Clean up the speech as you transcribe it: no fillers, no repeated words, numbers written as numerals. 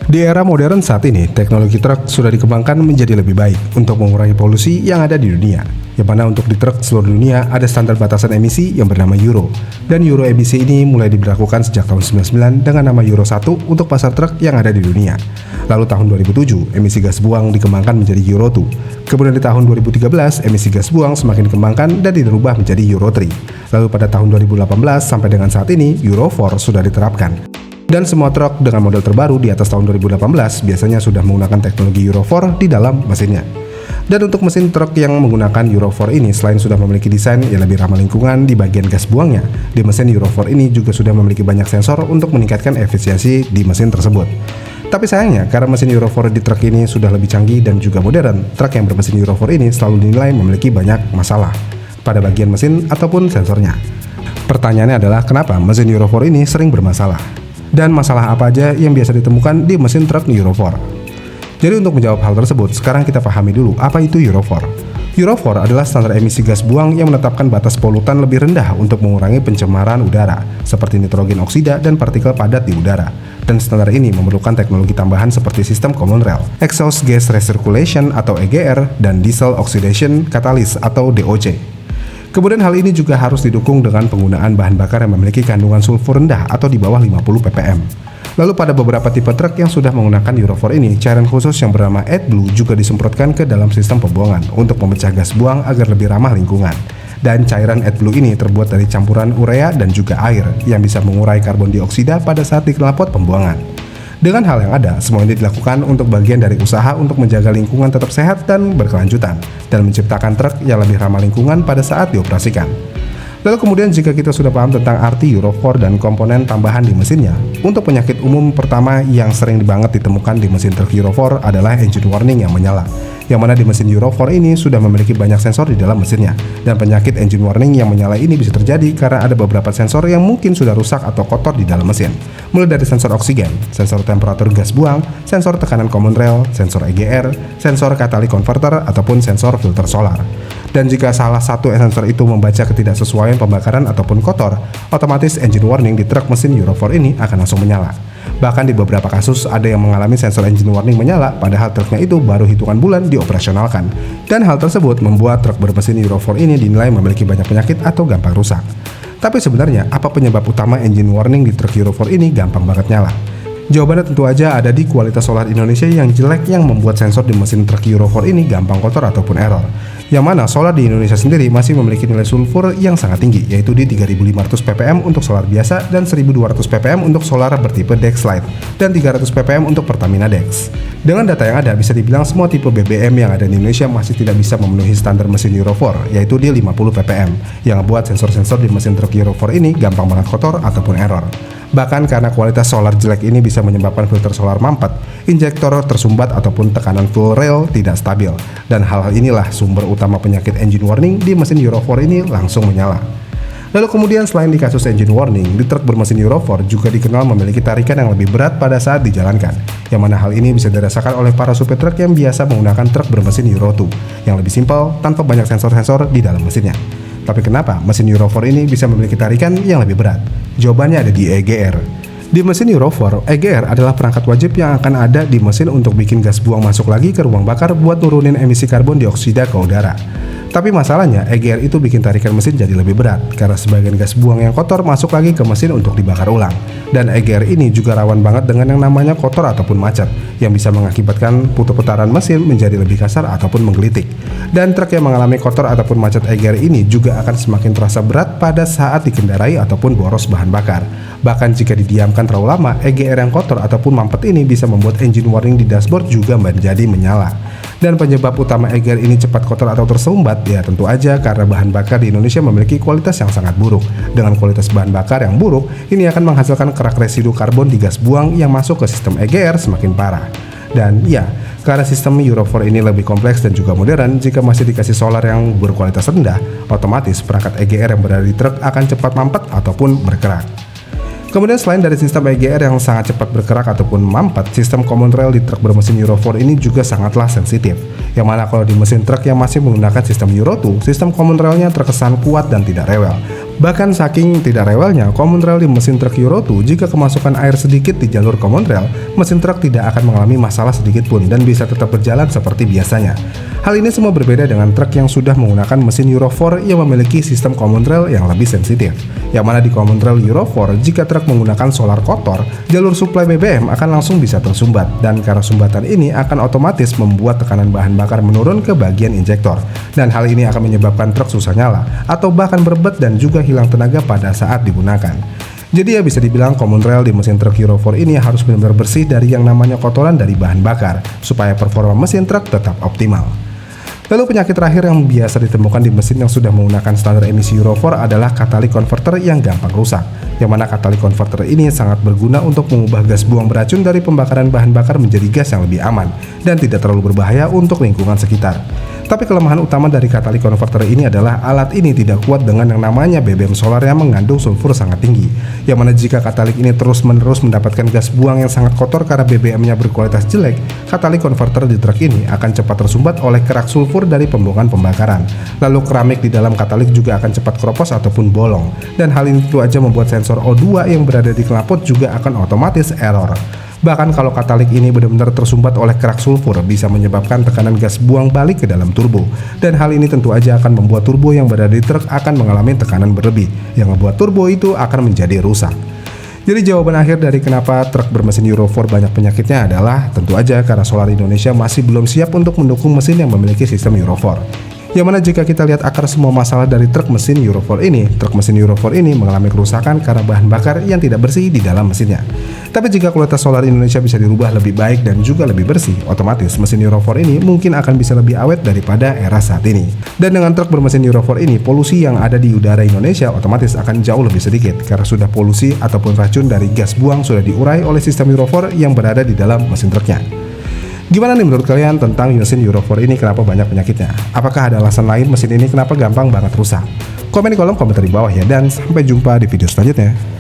Di era modern saat ini, teknologi truk sudah dikembangkan menjadi lebih baik untuk mengurangi polusi yang ada di dunia. Yang mana untuk di truk seluruh dunia ada standar batasan emisi yang bernama Euro. Dan Euro emisi ini mulai diberlakukan sejak tahun 1999 dengan nama Euro 1 untuk pasar truk yang ada di dunia. Lalu tahun 2007, emisi gas buang dikembangkan menjadi Euro 2. Kemudian di tahun 2013, emisi gas buang semakin dikembangkan dan dirubah menjadi Euro 3. Lalu pada tahun 2018 sampai dengan saat ini, Euro 4 sudah diterapkan. Dan semua truk dengan model terbaru di atas tahun 2018 biasanya sudah menggunakan teknologi Euro 4 di dalam mesinnya. Dan untuk mesin truk yang menggunakan Euro 4 ini, selain sudah memiliki desain yang lebih ramah lingkungan di bagian gas buangnya, di mesin Euro 4 ini juga sudah memiliki banyak sensor untuk meningkatkan efisiensi di mesin tersebut. Tapi sayangnya, karena mesin Euro 4 di truk ini sudah lebih canggih dan juga modern, truk yang bermesin Euro 4 ini selalu dinilai memiliki banyak masalah pada bagian mesin ataupun sensornya. Pertanyaannya adalah kenapa mesin Euro 4 ini sering bermasalah? Dan masalah apa aja yang biasa ditemukan di mesin truk Euro 4? Jadi untuk menjawab hal tersebut, sekarang kita pahami dulu apa itu Euro 4. Euro 4 adalah standar emisi gas buang yang menetapkan batas polutan lebih rendah untuk mengurangi pencemaran udara, seperti nitrogen oksida dan partikel padat di udara. Dan standar ini memerlukan teknologi tambahan seperti sistem Common Rail, Exhaust Gas Recirculation atau EGR, dan Diesel Oxidation Catalyst atau DOC. Kemudian hal ini juga harus didukung dengan penggunaan bahan bakar yang memiliki kandungan sulfur rendah atau di bawah 50 ppm. Lalu pada beberapa tipe truk yang sudah menggunakan Euro 4 ini, cairan khusus yang bernama AdBlue juga disemprotkan ke dalam sistem pembuangan untuk memecah gas buang agar lebih ramah lingkungan. Dan cairan AdBlue ini terbuat dari campuran urea dan juga air yang bisa mengurai karbon dioksida pada saat di knalpot pembuangan. Dengan hal yang ada, semua ini dilakukan untuk bagian dari usaha untuk menjaga lingkungan tetap sehat dan berkelanjutan, dan menciptakan truk yang lebih ramah lingkungan pada saat dioperasikan. Lalu kemudian jika kita sudah paham tentang arti Euro 4 dan komponen tambahan di mesinnya, untuk penyakit umum pertama yang sering banget ditemukan di mesin truk Euro 4 adalah engine warning yang menyala. Yang mana di mesin Euro 4 ini sudah memiliki banyak sensor di dalam mesinnya. Dan penyakit engine warning yang menyala ini bisa terjadi karena ada beberapa sensor yang mungkin sudah rusak atau kotor di dalam mesin. Mulai dari sensor oksigen, sensor temperatur gas buang, sensor tekanan Common Rail, sensor EGR, sensor catalytic converter, ataupun sensor filter solar. Dan jika salah satu sensor itu membaca ketidaksesuaian pembakaran ataupun kotor, otomatis engine warning di truk mesin Euro 4 ini akan langsung menyala. Bahkan di beberapa kasus ada yang mengalami sensor engine warning menyala padahal truknya itu baru hitungan bulan dioperasionalkan. Dan hal tersebut membuat truk bermesin Euro 4 ini dinilai memiliki banyak penyakit atau gampang rusak. Tapi sebenarnya apa penyebab utama engine warning di truk Euro 4 ini gampang banget nyala? Jawabannya tentu aja ada di kualitas solar Indonesia yang jelek yang membuat sensor di mesin truk Euro 4 ini gampang kotor ataupun error. Yang mana solar di Indonesia sendiri masih memiliki nilai sulfur yang sangat tinggi, yaitu di 3500 ppm untuk solar biasa dan 1200 ppm untuk solar bertipe Dex Lite dan 300 ppm untuk Pertamina Dex. Dengan data yang ada, bisa dibilang semua tipe BBM yang ada di Indonesia masih tidak bisa memenuhi standar mesin Euro 4, yaitu di 50 ppm, yang membuat sensor-sensor di mesin truk Euro 4 ini gampang banget kotor ataupun error. Bahkan karena kualitas solar jelek ini bisa menyebabkan filter solar mampet, injektor tersumbat ataupun tekanan full rail tidak stabil. Dan hal-hal inilah sumber utama penyakit engine warning di mesin Euro 4 ini langsung menyala. Lalu kemudian selain di kasus engine warning, di truk bermesin Euro 4 juga dikenal memiliki tarikan yang lebih berat pada saat dijalankan. Yang mana hal ini bisa dirasakan oleh para supir truk yang biasa menggunakan truk bermesin Euro 2, yang lebih simpel tanpa banyak sensor-sensor di dalam mesinnya. Tapi kenapa mesin Euro 4 ini bisa memiliki tarikan yang lebih berat? Jawabannya ada di EGR. Di mesin Euro 4, EGR adalah perangkat wajib yang akan ada di mesin untuk bikin gas buang masuk lagi ke ruang bakar buat nurunin emisi karbon dioksida ke udara. Tapi masalahnya, EGR itu bikin tarikan mesin jadi lebih berat karena sebagian gas buang yang kotor masuk lagi ke mesin untuk dibakar ulang. Dan EGR ini juga rawan banget dengan yang namanya kotor ataupun macet, yang bisa mengakibatkan putaran mesin menjadi lebih kasar ataupun menggelitik. Dan truk yang mengalami kotor ataupun macet EGR ini juga akan semakin terasa berat pada saat dikendarai ataupun boros bahan bakar. Bahkan jika didiamkan terlalu lama, EGR yang kotor ataupun mampet ini bisa membuat engine warning di dashboard juga menjadi menyala. Dan penyebab utama EGR ini cepat kotor atau tersumbat ya tentu aja karena bahan bakar di Indonesia memiliki kualitas yang sangat buruk. Dengan kualitas bahan bakar yang buruk, ini akan menghasilkan kerak residu karbon di gas buang yang masuk ke sistem EGR semakin parah. Dan ya, karena sistem Euro 4 ini lebih kompleks dan juga modern, jika masih dikasih solar yang berkualitas rendah, otomatis perangkat EGR yang berada di truk akan cepat mampet ataupun berkerak. Kemudian selain dari sistem EGR yang sangat cepat bergerak ataupun mampet, sistem Common Rail di truk bermesin Euro 4 ini juga sangatlah sensitif. Yang mana kalau di mesin truk yang masih menggunakan sistem Euro 2, sistem common railnya terkesan kuat dan tidak rewel. Bahkan saking tidak rewelnya common rail di mesin truk Euro 2, jika kemasukan air sedikit di jalur common rail, mesin truk tidak akan mengalami masalah sedikit pun dan bisa tetap berjalan seperti biasanya. Hal ini semua berbeda dengan truk yang sudah menggunakan mesin Euro 4 yang memiliki sistem common rail yang lebih sensitif. Yang mana di common rail Euro 4, jika truk menggunakan solar kotor, jalur suplai BBM akan langsung bisa tersumbat, dan karena sumbatan ini akan otomatis membuat tekanan bahan bakar menurun ke bagian injektor, dan hal ini akan menyebabkan truk susah nyala atau bahkan berbet dan juga hilang tenaga pada saat digunakan. Jadi ya bisa dibilang common rail di mesin truk Euro 4 ini harus benar-benar bersih dari yang namanya kotoran dari bahan bakar supaya performa mesin truk tetap optimal. Lalu penyakit terakhir yang biasa ditemukan di mesin yang sudah menggunakan standar emisi Euro 4 adalah catalytic converter yang gampang rusak. Yang mana catalytic converter ini sangat berguna untuk mengubah gas buang beracun dari pembakaran bahan bakar menjadi gas yang lebih aman dan tidak terlalu berbahaya untuk lingkungan sekitar. Tapi kelemahan utama dari catalytic converter ini adalah alat ini tidak kuat dengan yang namanya BBM solar yang mengandung sulfur sangat tinggi. Yang mana jika catalytic ini terus-menerus mendapatkan gas buang yang sangat kotor karena BBM-nya berkualitas jelek, catalytic converter di truk ini akan cepat tersumbat oleh kerak sulfur dari pembongkaran pembakaran. Lalu keramik di dalam catalytic juga akan cepat keropos ataupun bolong. Dan hal ini tentu aja membuat sensor O2 yang berada di knalpot juga akan otomatis error. Bahkan kalau katalik ini benar-benar tersumbat oleh kerak sulfur, bisa menyebabkan tekanan gas buang balik ke dalam turbo. Dan hal ini tentu aja akan membuat turbo yang berada di truk akan mengalami tekanan berlebih, yang membuat turbo itu akan menjadi rusak. Jadi jawaban akhir dari kenapa truk bermesin Euro 4 banyak penyakitnya adalah tentu aja karena Solar Indonesia masih belum siap untuk mendukung mesin yang memiliki sistem Euro 4. Yang mana jika kita lihat akar semua masalah dari truk mesin Euro 4 ini, truk mesin Euro 4 ini mengalami kerusakan karena bahan bakar yang tidak bersih di dalam mesinnya. Tapi jika kualitas Solar Indonesia bisa dirubah lebih baik dan juga lebih bersih, otomatis mesin Euro 4 ini mungkin akan bisa lebih awet daripada era saat ini. Dan dengan truk bermesin Euro 4 ini, polusi yang ada di udara Indonesia otomatis akan jauh lebih sedikit karena sudah polusi ataupun racun dari gas buang sudah diurai oleh sistem Euro 4 yang berada di dalam mesin truknya. Gimana nih menurut kalian tentang mesin Euro 4 ini, kenapa banyak penyakitnya? Apakah ada alasan lain mesin ini kenapa gampang banget rusak? Komen di kolom komentar di bawah ya, dan sampai jumpa di video selanjutnya.